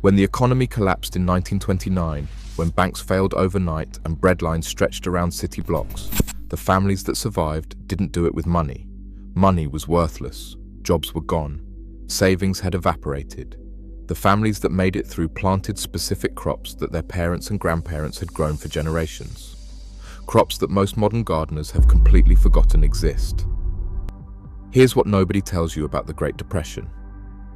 When the economy collapsed in 1929, when banks failed overnight and bread lines stretched around city blocks, the families that survived didn't do it with money. Money was worthless, jobs were gone, savings had evaporated. The families that made it through planted specific crops that their parents and grandparents had grown for generations. Crops that most modern gardeners have completely forgotten exist. Here's what nobody tells you about the Great Depression.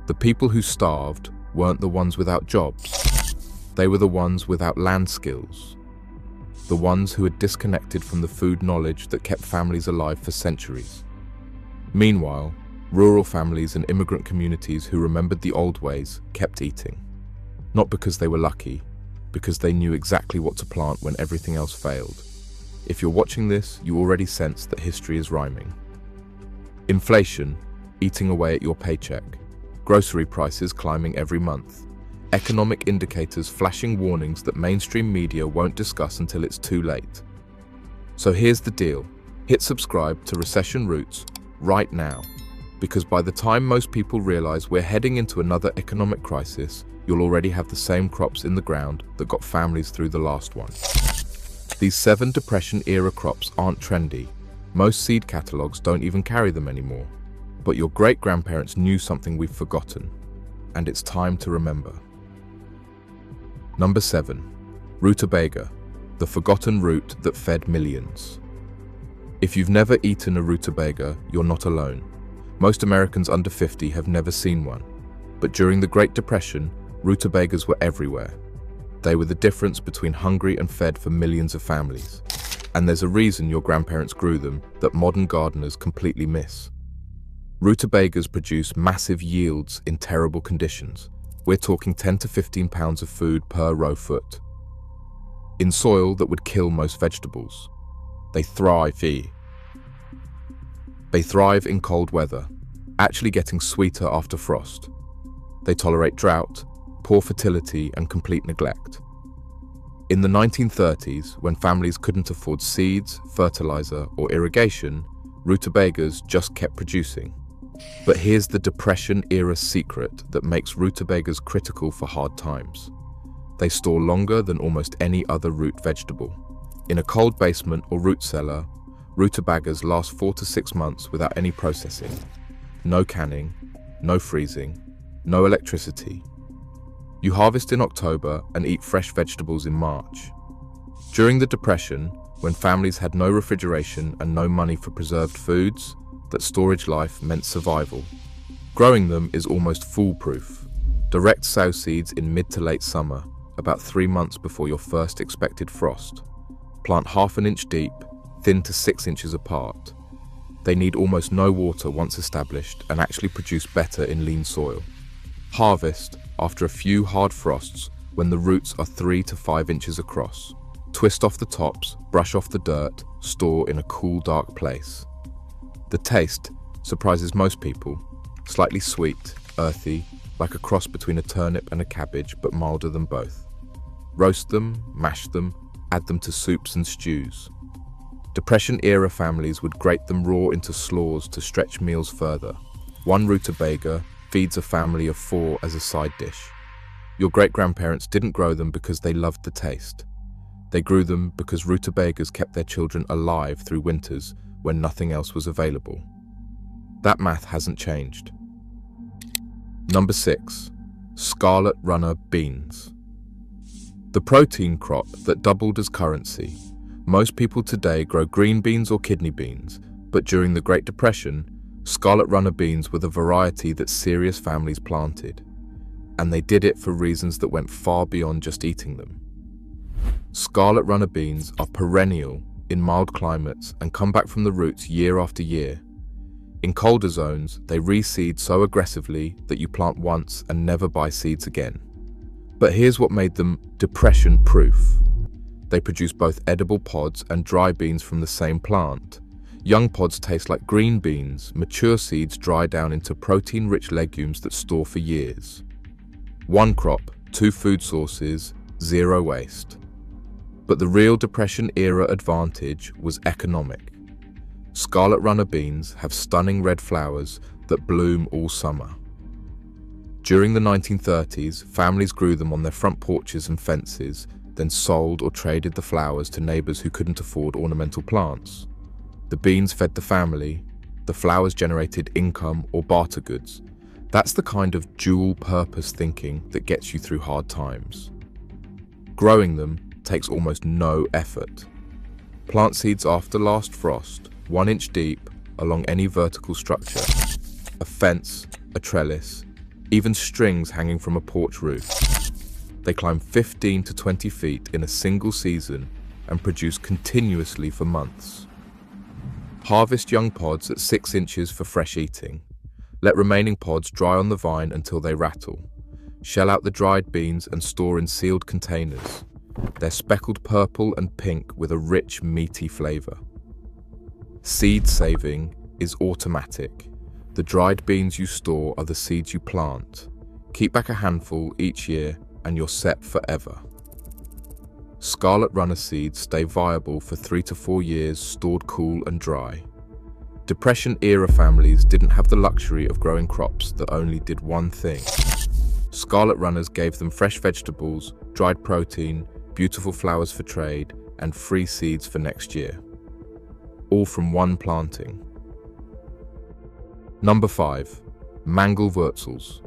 The people who starved weren't the ones without jobs. They were the ones without land skills. The ones who had disconnected from the food knowledge that kept families alive for centuries. Meanwhile, rural families and immigrant communities who remembered the old ways kept eating. Not because they were lucky, because they knew exactly what to plant when everything else failed. If you're watching this, you already sense that history is rhyming. Inflation, eating away at your paycheck. Grocery prices climbing every month. Economic indicators flashing warnings that mainstream media won't discuss until it's too late. So here's the deal. Hit subscribe to Recession Roots right now, because by the time most people realize we're heading into another economic crisis, you'll already have the same crops in the ground that got families through the last one. These 7 Depression-era crops aren't trendy. Most seed catalogs don't even carry them anymore. But your great-grandparents knew something we've forgotten, and it's time to remember. Number 7. Rutabaga, the forgotten root that fed millions. If you've never eaten a rutabaga, you're not alone. Most Americans under 50 have never seen one. But during the Great Depression, rutabagas were everywhere. They were the difference between hungry and fed for millions of families. And there's a reason your grandparents grew them that modern gardeners completely miss. Rutabagas produce massive yields in terrible conditions. We're talking 10 to 15 pounds of food per row foot. In soil that would kill most vegetables. They thrive in cold weather, actually getting sweeter after frost. They tolerate drought, poor fertility, and complete neglect. In the 1930s, when families couldn't afford seeds, fertilizer, or irrigation, rutabagas just kept producing. But here's the Depression-era secret that makes rutabagas critical for hard times. They store longer than almost any other root vegetable. In a cold basement or root cellar, rutabagas last 4 to 6 months without any processing. No canning, no freezing, no electricity. You harvest in October and eat fresh vegetables in March. During the Depression, when families had no refrigeration and no money for preserved foods, that storage life meant survival. Growing them is almost foolproof. Direct sow seeds in mid to late summer, about 3 months before your first expected frost. Plant ½ an inch deep, thin to 6 inches apart. They need almost no water once established and actually produce better in lean soil. Harvest after a few hard frosts when the roots are 3 to 5 inches across. Twist off the tops, brush off the dirt, store in a cool, dark place. The taste surprises most people. Slightly sweet, earthy, like a cross between a turnip and a cabbage, but milder than both. Roast them, mash them, add them to soups and stews. Depression-era families would grate them raw into slaws to stretch meals further. One rutabaga feeds a family of 4 as a side dish. Your great-grandparents didn't grow them because they loved the taste. They grew them because rutabagas kept their children alive through winters when nothing else was available. That math hasn't changed. Number 6. Scarlet runner beans. The protein crop that doubled as currency. Most people today grow green beans or kidney beans, but during the Great Depression, scarlet runner beans were the variety that serious families planted. And they did it for reasons that went far beyond just eating them. Scarlet runner beans are perennial in mild climates and come back from the roots year after year. In colder zones, they reseed so aggressively that you plant once and never buy seeds again. But here's what made them depression-proof. They produce both edible pods and dry beans from the same plant. Young pods taste like green beans, mature seeds dry down into protein-rich legumes that store for years. One crop, 2 food sources, 0 waste. But the real Depression-era advantage was economic. Scarlet runner beans have stunning red flowers that bloom all summer. During the 1930s, families grew them on their front porches and fences, then sold or traded the flowers to neighbors who couldn't afford ornamental plants. The beans fed the family, the flowers generated income or barter goods. That's the kind of dual-purpose thinking that gets you through hard times. Growing them takes almost no effort. Plant seeds after last frost, 1 inch deep, along any vertical structure. A fence, a trellis, even strings hanging from a porch roof. They climb 15 to 20 feet in a single season and produce continuously for months. Harvest young pods at 6 inches for fresh eating. Let remaining pods dry on the vine until they rattle. Shell out the dried beans and store in sealed containers. They're speckled purple and pink with a rich, meaty flavor. Seed saving is automatic. The dried beans you store are the seeds you plant. Keep back a handful each year and you're set forever. Scarlet runner seeds stay viable for 3 to 4 years, stored cool and dry. Depression-era families didn't have the luxury of growing crops that only did one thing. Scarlet runners gave them fresh vegetables, dried protein, beautiful flowers for trade, and free seeds for next year. All from one planting. Number 5. Mangel wurzels.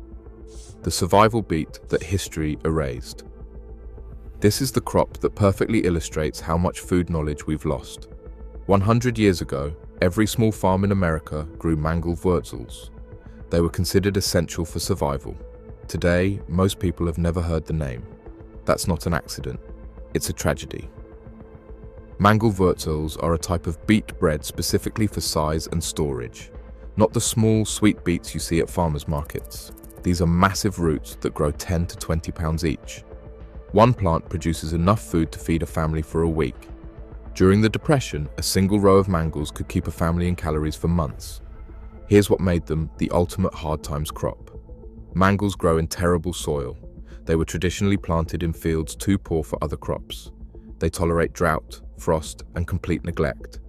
The survival beet that history erased. This is the crop that perfectly illustrates how much food knowledge we've lost. 100 years ago, every small farm in America grew Mangel wurzels. They were considered essential for survival. Today, most people have never heard the name. That's not an accident. It's a tragedy. Mangel wurzels are a type of beet bred specifically for size and storage. Not the small, sweet beets you see at farmers markets. These are massive roots that grow 10 to 20 pounds each. One plant produces enough food to feed a family for a week. During the Depression, a single row of mangels could keep a family in calories for months. Here's what made them the ultimate hard times crop. Mangels grow in terrible soil. They were traditionally planted in fields too poor for other crops. They tolerate drought, frost, and complete neglect.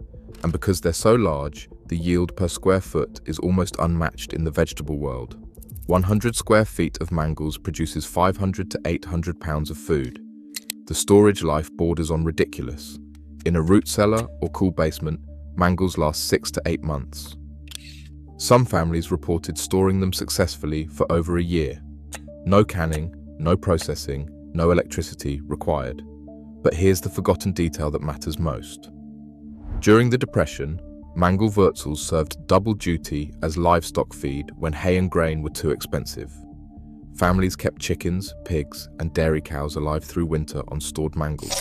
And because they're so large, the yield per square foot is almost unmatched in the vegetable world. 100 square feet of mangels produces 500 to 800 pounds of food. The storage life borders on ridiculous. In a root cellar or cool basement, mangels last 6 to 8 months. Some families reported storing them successfully for over a year. No canning, no processing, no electricity required. But here's the forgotten detail that matters most. During the Depression, Mangel wurzels served double duty as livestock feed when hay and grain were too expensive. Families kept chickens, pigs, and dairy cows alive through winter on stored mangels.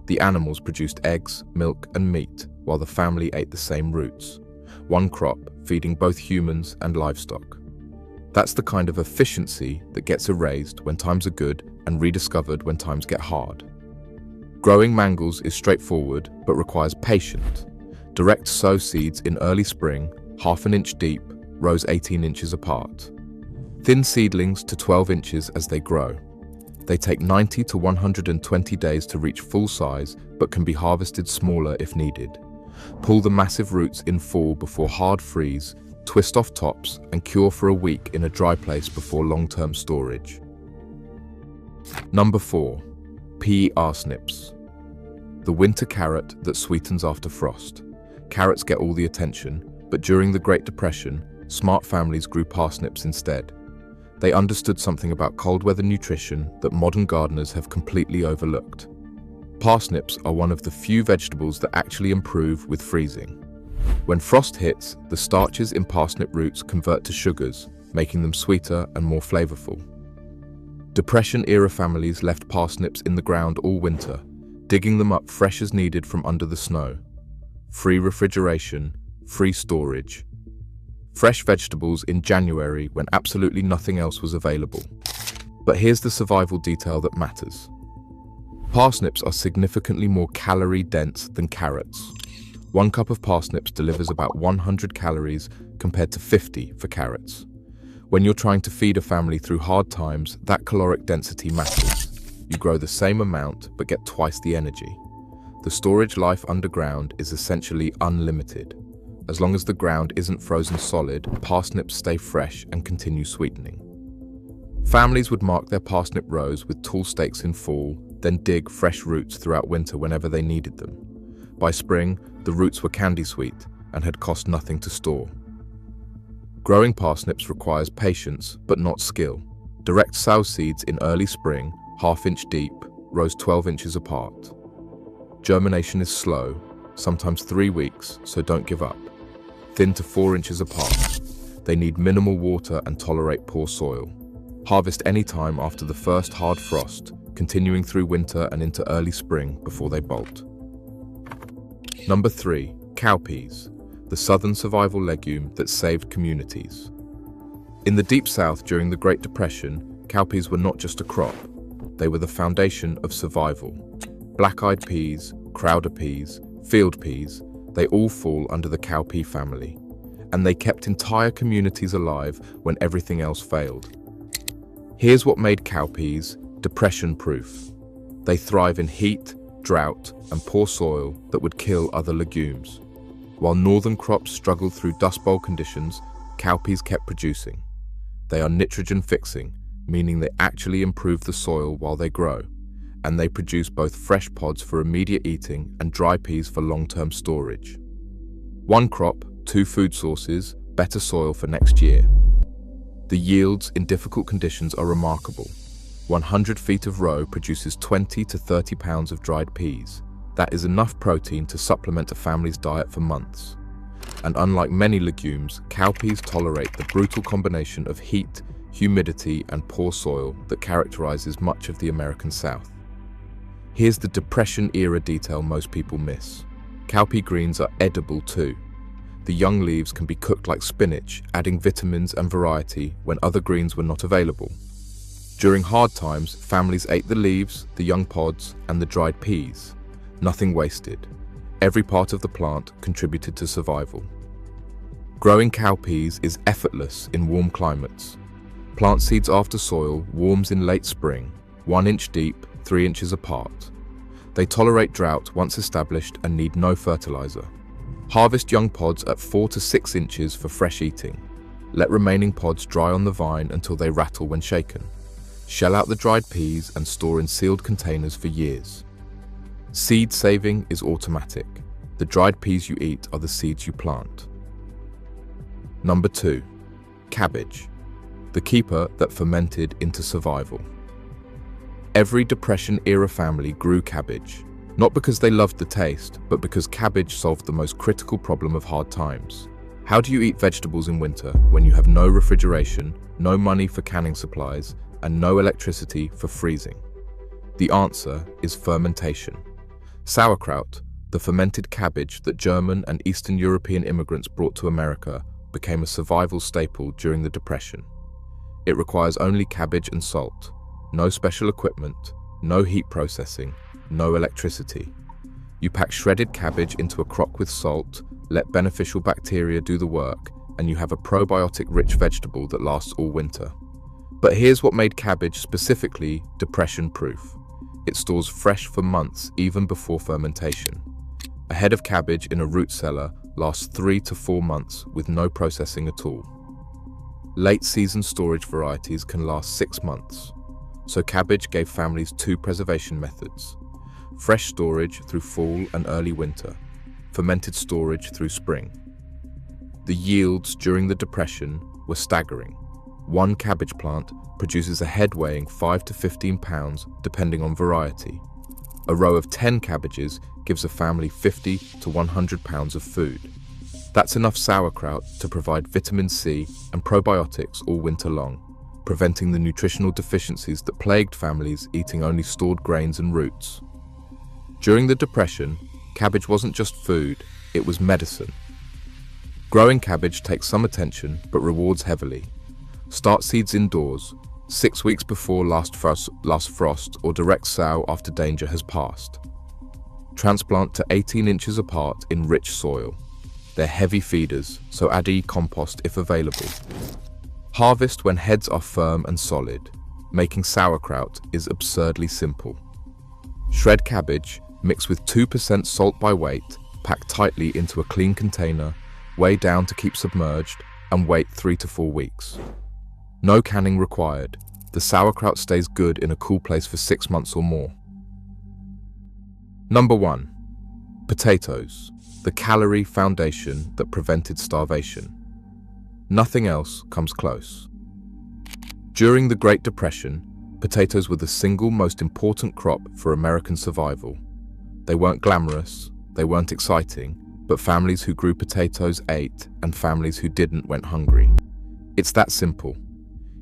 The animals produced eggs, milk, and meat, while the family ate the same roots. One crop feeding both humans and livestock. That's the kind of efficiency that gets erased when times are good and rediscovered when times get hard. Growing mangels is straightforward but requires patience. Direct sow seeds in early spring, 1/2 inch deep, rows 18 inches apart. Thin seedlings to 12 inches as they grow. They take 90 to 120 days to reach full size, but can be harvested smaller if needed. Pull the massive roots in fall before hard freeze, twist off tops, and cure for a week in a dry place before long-term storage. Number 4. Parsnips. The winter carrot that sweetens after frost. Carrots get all the attention, but during the Great Depression, smart families grew parsnips instead. They understood something about cold weather nutrition that modern gardeners have completely overlooked. Parsnips are one of the few vegetables that actually improve with freezing. When frost hits, the starches in parsnip roots convert to sugars, making them sweeter and more flavorful. Depression-era families left parsnips in the ground all winter, digging them up fresh as needed from under the snow. Free refrigeration, free storage. Fresh vegetables in January when absolutely nothing else was available. But here's the survival detail that matters. Parsnips are significantly more calorie-dense than carrots. 1 cup of parsnips delivers about 100 calories compared to 50 for carrots. When you're trying to feed a family through hard times, that caloric density matters. You grow the same amount but get twice the energy. The storage life underground is essentially unlimited. As long as the ground isn't frozen solid, parsnips stay fresh and continue sweetening. Families would mark their parsnip rows with tall stakes in fall, then dig fresh roots throughout winter whenever they needed them. By spring, the roots were candy sweet and had cost nothing to store. Growing parsnips requires patience, but not skill. Direct sow seeds in early spring, half-inch deep, rows 12 inches apart. Germination is slow, sometimes 3 weeks, so don't give up. Thin to 4 inches apart. They need minimal water and tolerate poor soil. Harvest any time after the first hard frost, continuing through winter and into early spring before they bolt. Number 3. Cowpeas, the southern survival legume that saved communities. In the Deep South during the Great Depression, cowpeas were not just a crop. They were the foundation of survival. Black-eyed peas, crowder peas, field peas, they all fall under the cowpea family. And they kept entire communities alive when everything else failed. Here's what made cowpeas depression-proof. They thrive in heat, drought, and poor soil that would kill other legumes. While northern crops struggled through Dust Bowl conditions, cowpeas kept producing. They are nitrogen-fixing, meaning they actually improve the soil while they grow, and they produce both fresh pods for immediate eating and dry peas for long-term storage. One crop, 2 food sources, better soil for next year. The yields in difficult conditions are remarkable. 100 feet of row produces 20 to 30 pounds of dried peas. That is enough protein to supplement a family's diet for months. And unlike many legumes, cowpeas tolerate the brutal combination of heat, humidity, and poor soil that characterizes much of the American South. Here's the Depression-era detail most people miss. Cowpea greens are edible too. The young leaves can be cooked like spinach, adding vitamins and variety when other greens were not available. During hard times, families ate the leaves, the young pods, and the dried peas. Nothing wasted. Every part of the plant contributed to survival. Growing cowpeas is effortless in warm climates. Plant seeds after soil warms in late spring, 1 inch deep, 3 inches apart. They tolerate drought once established and need no fertilizer. Harvest young pods at 4 to 6 inches for fresh eating. Let remaining pods dry on the vine until they rattle when shaken. Shell out the dried peas and store in sealed containers for years. Seed saving is automatic. The dried peas you eat are the seeds you plant. Number 2. Cabbage, the keeper that fermented into survival. Every Depression-era family grew cabbage, not because they loved the taste, but because cabbage solved the most critical problem of hard times. How do you eat vegetables in winter when you have no refrigeration, no money for canning supplies, and no electricity for freezing? The answer is fermentation. Sauerkraut, the fermented cabbage that German and Eastern European immigrants brought to America, became a survival staple during the Depression. It requires only cabbage and salt, no special equipment, no heat processing, no electricity. You pack shredded cabbage into a crock with salt, let beneficial bacteria do the work, and you have a probiotic-rich vegetable that lasts all winter. But here's what made cabbage specifically depression-proof. It stores fresh for months even before fermentation. A head of cabbage in a root cellar lasts 3 to 4 months with no processing at all. Late-season storage varieties can last 6 months. So cabbage gave families 2 preservation methods: fresh storage through fall and early winter, fermented storage through spring. The yields during the Depression were staggering. 1 cabbage plant produces a head weighing 5 to 15 pounds depending on variety. A row of 10 cabbages gives a family 50 to 100 pounds of food. That's enough sauerkraut to provide vitamin C and probiotics all winter long, preventing the nutritional deficiencies that plagued families eating only stored grains and roots. During the Depression, cabbage wasn't just food, it was medicine. Growing cabbage takes some attention but rewards heavily. Start seeds indoors, 6 weeks before last frost or direct sow after danger has passed. Transplant to 18 inches apart in rich soil. They're heavy feeders, so add compost if available. Harvest when heads are firm and solid. Making sauerkraut is absurdly simple. Shred cabbage, mix with 2% salt by weight, pack tightly into a clean container, weigh down to keep submerged, and wait 3 to 4 weeks. No canning required. The sauerkraut stays good in a cool place for 6 months or more. Number 1. Potatoes, the calorie foundation that prevented starvation. Nothing else comes close. During the Great Depression, potatoes were the single most important crop for American survival. They weren't glamorous, they weren't exciting, but families who grew potatoes ate and families who didn't went hungry. It's that simple.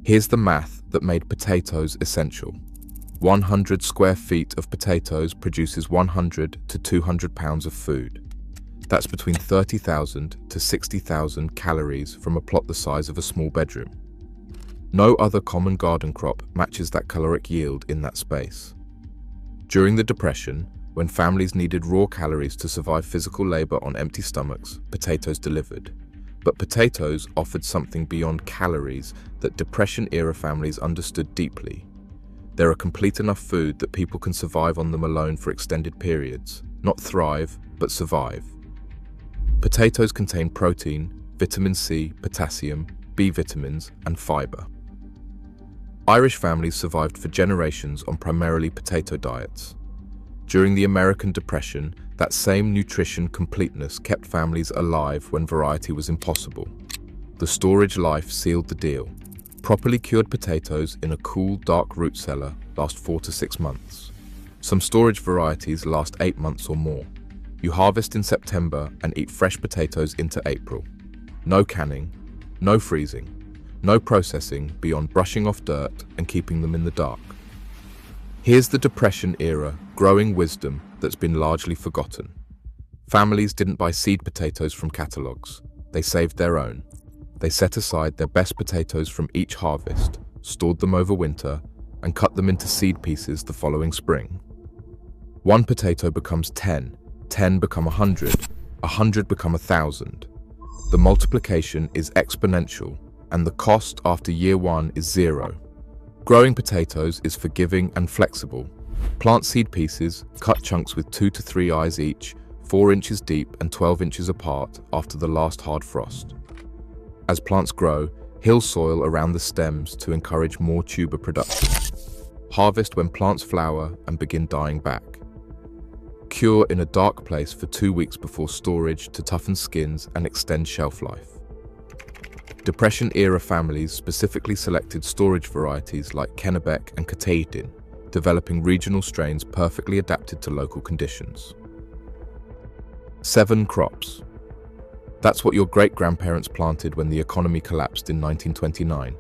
Here's the math that made potatoes essential. 100 square feet of potatoes produces 100 to 200 pounds of food. That's between 30,000 to 60,000 calories from a plot the size of a small bedroom. No other common garden crop matches that caloric yield in that space. During the Depression, when families needed raw calories to survive physical labor on empty stomachs, potatoes delivered. But potatoes offered something beyond calories that Depression-era families understood deeply. They're a complete enough food that people can survive on them alone for extended periods, not thrive, but survive. Potatoes contain protein, vitamin C, potassium, B vitamins, and fiber. Irish families survived for generations on primarily potato diets. During the American Depression, that same nutrition completeness kept families alive when variety was impossible. The storage life sealed the deal. Properly cured potatoes in a cool, dark root cellar last 4 to 6 months. Some storage varieties last 8 months or more. You harvest in September and eat fresh potatoes into April. No canning, no freezing, no processing beyond brushing off dirt and keeping them in the dark. Here's the Depression-era growing wisdom that's been largely forgotten. Families didn't buy seed potatoes from catalogs. They saved their own. They set aside their best potatoes from each harvest, stored them over winter, and cut them into seed pieces the following spring. 1 potato becomes 10, 10 become 100, 100 become 1,000. The multiplication is exponential, and the cost after year 1 is 0. Growing potatoes is forgiving and flexible. Plant seed pieces, cut chunks with 2 to 3 eyes each, 4 inches deep and 12 inches apart after the last hard frost. As plants grow, hill soil around the stems to encourage more tuber production. Harvest when plants flower and begin dying back. Cure in a dark place for 2 weeks before storage to toughen skins and extend shelf life. Depression-era families specifically selected storage varieties like Kennebec and Katahdin, developing regional strains perfectly adapted to local conditions. 7 crops. That's what your great-grandparents planted when the economy collapsed in 1929.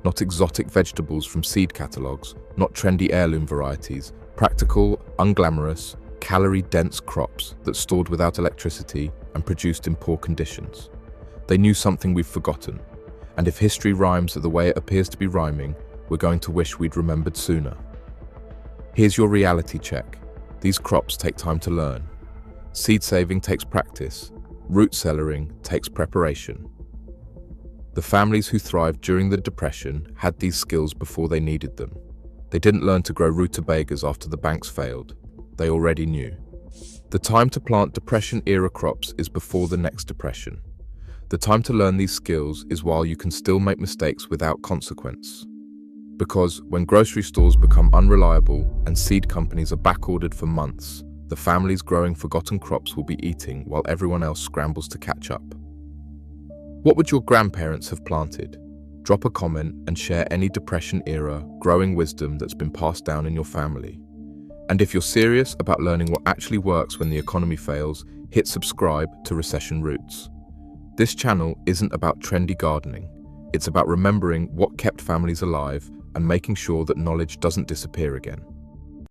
Not exotic vegetables from seed catalogs, not trendy heirloom varieties, practical, unglamorous, calorie-dense crops that stored without electricity and produced in poor conditions. They knew something we've forgotten, and if history rhymes the way it appears to be rhyming, we're going to wish we'd remembered sooner. Here's your reality check. These crops take time to learn. Seed saving takes practice. Root cellaring takes preparation. The families who thrived during the Depression had these skills before they needed them. They didn't learn to grow rutabagas after the banks failed. They already knew. The time to plant Depression-era crops is before the next depression. The time to learn these skills is while you can still make mistakes without consequence. Because when grocery stores become unreliable and seed companies are backordered for months, the families growing forgotten crops will be eating while everyone else scrambles to catch up. What would your grandparents have planted? Drop a comment and share any Depression-era growing wisdom that's been passed down in your family. And if you're serious about learning what actually works when the economy fails, hit subscribe to Recession Roots. This channel isn't about trendy gardening. It's about remembering what kept families alive and making sure that knowledge doesn't disappear again.